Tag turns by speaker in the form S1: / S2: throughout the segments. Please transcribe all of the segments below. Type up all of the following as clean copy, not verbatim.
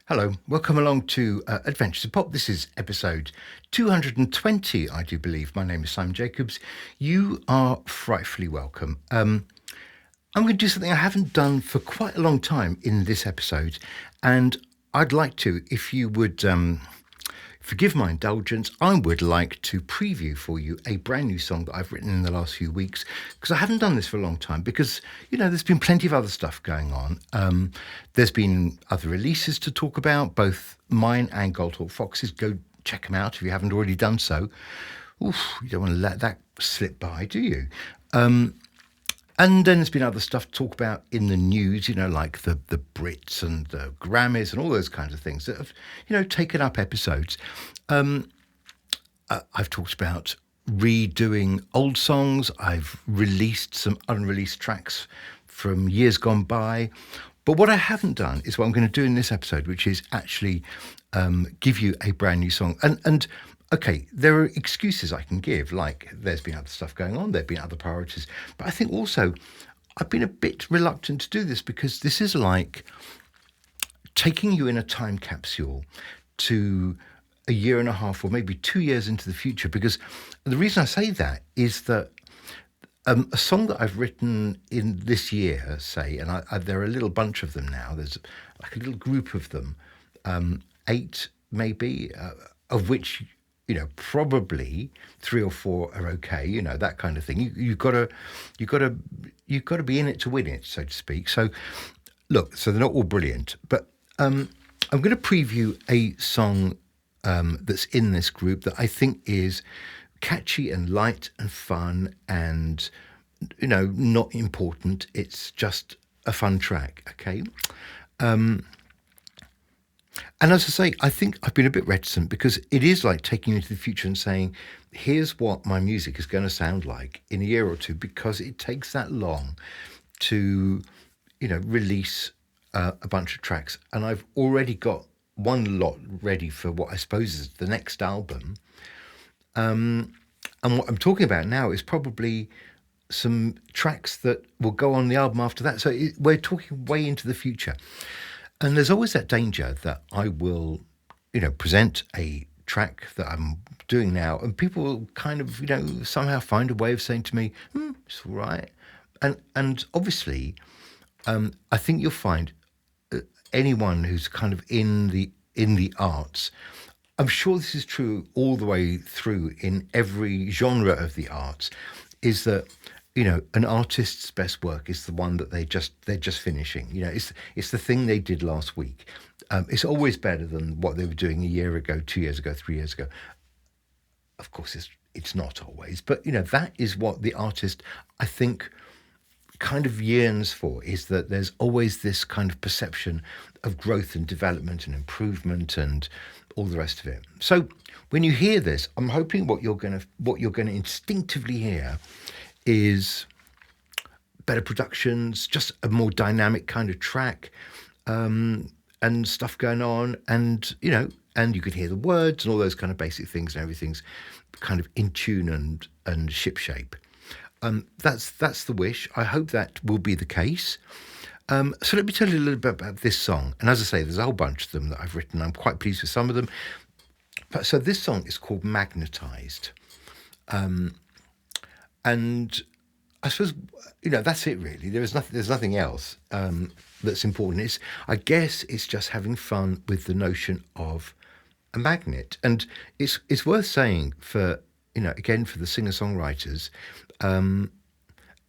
S1: Hello, welcome along to Adventures of Pop. This is episode 220, I do believe. My name is Simon Jacobs. You are frightfully welcome. I'm going to do something I haven't done for quite a long time in this episode, and I'd like to, if you would forgive my indulgence, I would like to preview for you a brand new song that I've written in the last few weeks, because I haven't done this for a long time because, there's been plenty of other stuff going on. There's been other releases to talk about, both mine and Goldhawk Fox's. Go check them out if you haven't already done so. Oof, you don't want to let that slip by, do you? And then there's been other stuff to talk about in the news, like the Brits and the Grammys and all those kinds of things that have, taken up episodes. I've talked about redoing old songs. I've released some unreleased tracks from years gone by. But what I haven't done is what I'm going to do in this episode, which is actually give you a brand new song. And okay, there are excuses I can give, like there's been other stuff going on, there have been other priorities. But I think also I've been a bit reluctant to do this because this is like taking you in a time capsule to a year and a half or maybe 2 years into the future. Because the reason I say that is that a song that I've written in this year, say, and there are a little bunch of them now. There's like a little group of them, 8 maybe, of which probably 3 or 4 are okay. That kind of thing. You've got to be in it to win it, so to speak. So look, so they're not all brilliant, but I'm going to preview a song that's in this group that I think is catchy and light and fun and, not important. It's just a fun track, okay? And as I say, I think I've been a bit reticent because it is like taking you into the future and saying, here's what my music is going to sound like in a year or two, because it takes that long to, release a bunch of tracks. And I've already got one lot ready for what I suppose is the next album. And what I'm talking about now is probably some tracks that will go on the album after that. So we're talking way into the future. And there's always that danger that I will, present a track that I'm doing now, and people will kind of, somehow find a way of saying to me, it's all right. And obviously, I think you'll find anyone who's kind of in the arts, I'm sure this is true all the way through in every genre of the arts, is that an artist's best work is the one that they're just finishing. It's the thing they did last week. It's always better than what they were doing a year ago, 2 years ago, 3 years ago. Of course, it's not always, but that is what the artist, I think, kind of yearns for, is that there's always this kind of perception of growth and development and improvement and all the rest of it. So when you hear this, I'm hoping what you're going to instinctively hear is better productions, just a more dynamic kind of track, and stuff going on, and and you could hear the words and all those kind of basic things, and everything's kind of in tune and shipshape. That's the wish. I hope that will be the case. So let me tell you a little bit about this song. And as I say, there's a whole bunch of them that I've written. I'm quite pleased with some of them. But so this song is called Magnetized. And I suppose, that's it really. There's nothing else that's important. I guess it's just having fun with the notion of a magnet. And it's worth saying for, again, for the singer-songwriters,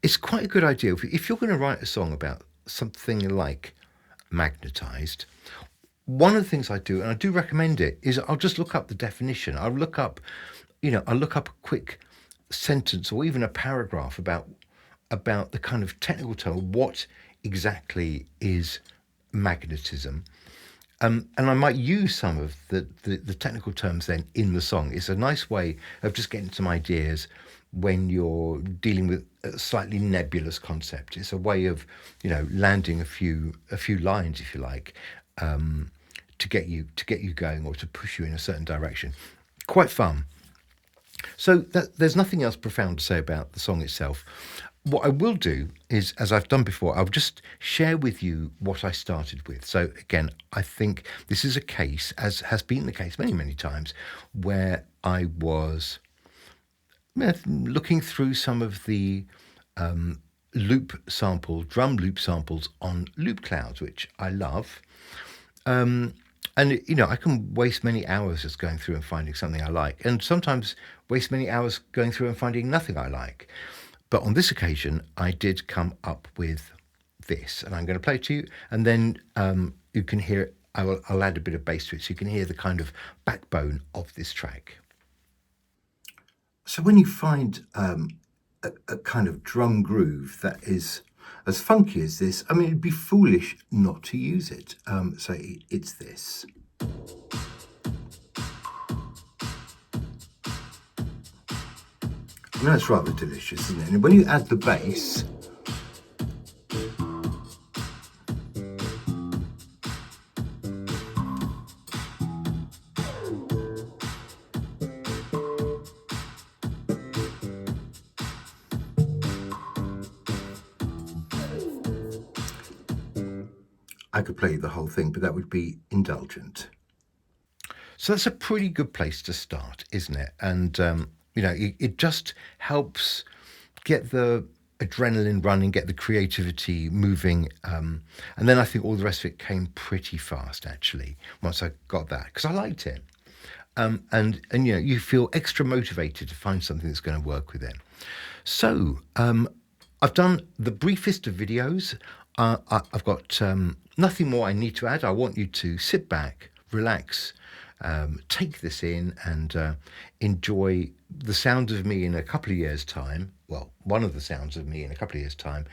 S1: it's quite a good idea. If you're going to write a song about something like Magnetized, one of the things I do, and I do recommend it, is I'll just look up the definition. I'll look up a quick sentence or even a paragraph about the kind of technical term, what exactly is magnetism. And I might use some of the technical terms then in the song. It's a nice way of just getting some ideas when you're dealing with a slightly nebulous concept. It's a way of, landing a few lines, if you like, to get you going or to push you in a certain direction. Quite fun. So there's nothing else profound to say about the song itself. what I will do is, as I've done before, I'll just share with you what I started with. So again, I think this is a case, as has been the case many, many times, where I was looking through some of the drum loop samples on Loop Clouds, which I love. And, I can waste many hours just going through and finding something I like, and sometimes waste many hours going through and finding nothing I like. But on this occasion, I did come up with this, and I'm going to play it to you, and then you can hear it. I'll add a bit of bass to it so you can hear the kind of backbone of this track. So when you find a kind of drum groove that is as funky as this, I mean, it'd be foolish not to use it. So it's this. I mean, that's rather delicious, isn't it? And when you add the bass, I could play the whole thing, but that would be indulgent. So that's a pretty good place to start, isn't it? And, it just helps get the adrenaline running, get the creativity moving. And then I think all the rest of it came pretty fast, actually, once I got that, because I liked it. And you feel extra motivated to find something that's going to work with it. So I've done the briefest of videos. I've got nothing more I need to add. I want you to sit back, relax, take this in, and enjoy the sound of me in a couple of years' time. Well, one of the sounds of me in a couple of years' time,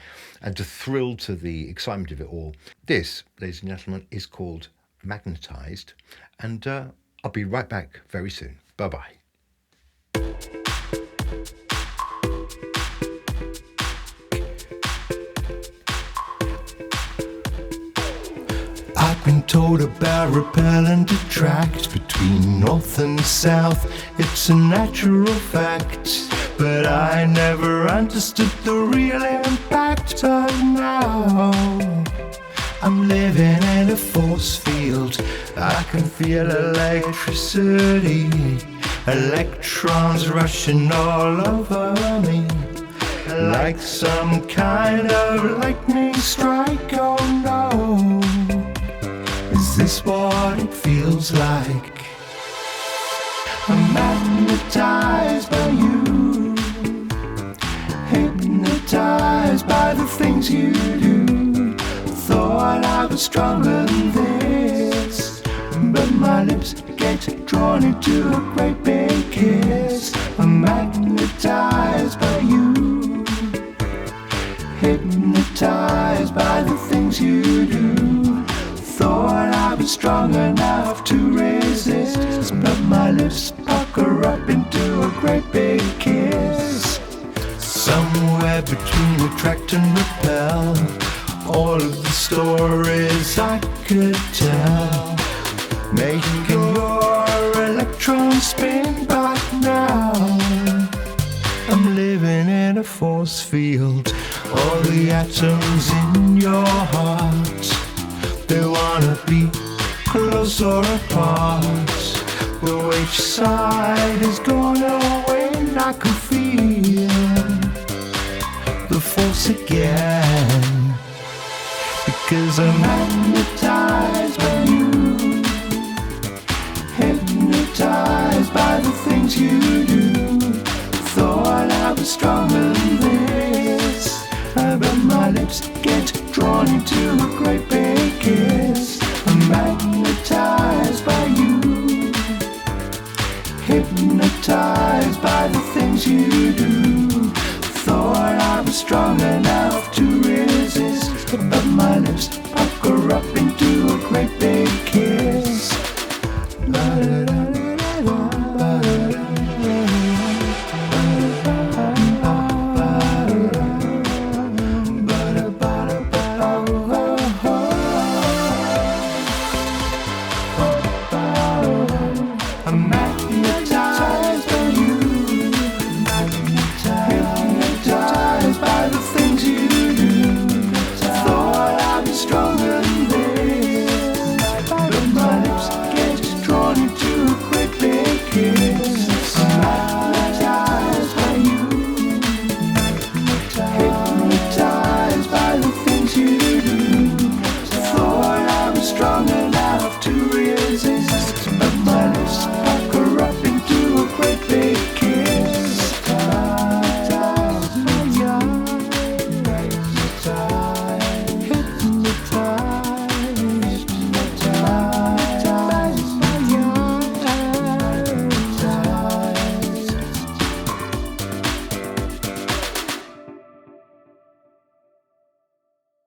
S1: and to thrill to the excitement of it all. This, ladies and gentlemen, is called Magnetized, and I'll be right back very soon. Bye-bye. I've been told about repel and attract between north and south. It's a natural fact, but I never understood the real impact of now. I'm living in a force field. I can feel electricity, electrons rushing all over me, like some kind of lightning strike. Oh no, is this what it feels like? I'm magnetized by you, hypnotized by the things you do. Thought I was stronger than this, but my lips get drawn into a great big kiss. I'm magnetized by you, hypnotized by the things you do. Thought I was strong enough to resist, but my lips pucker up into a great big kiss. Somewhere between attract and repel, all of the stories I could tell, making your electrons spin back now. I'm living in a force field, all the atoms in your heart, they wanna be close or apart. But which side is gonna win? I can feel the force again, because I'm magnetized by you, hypnotized by the things you do. Thought I was stronger than this, but my lips get drawn into a great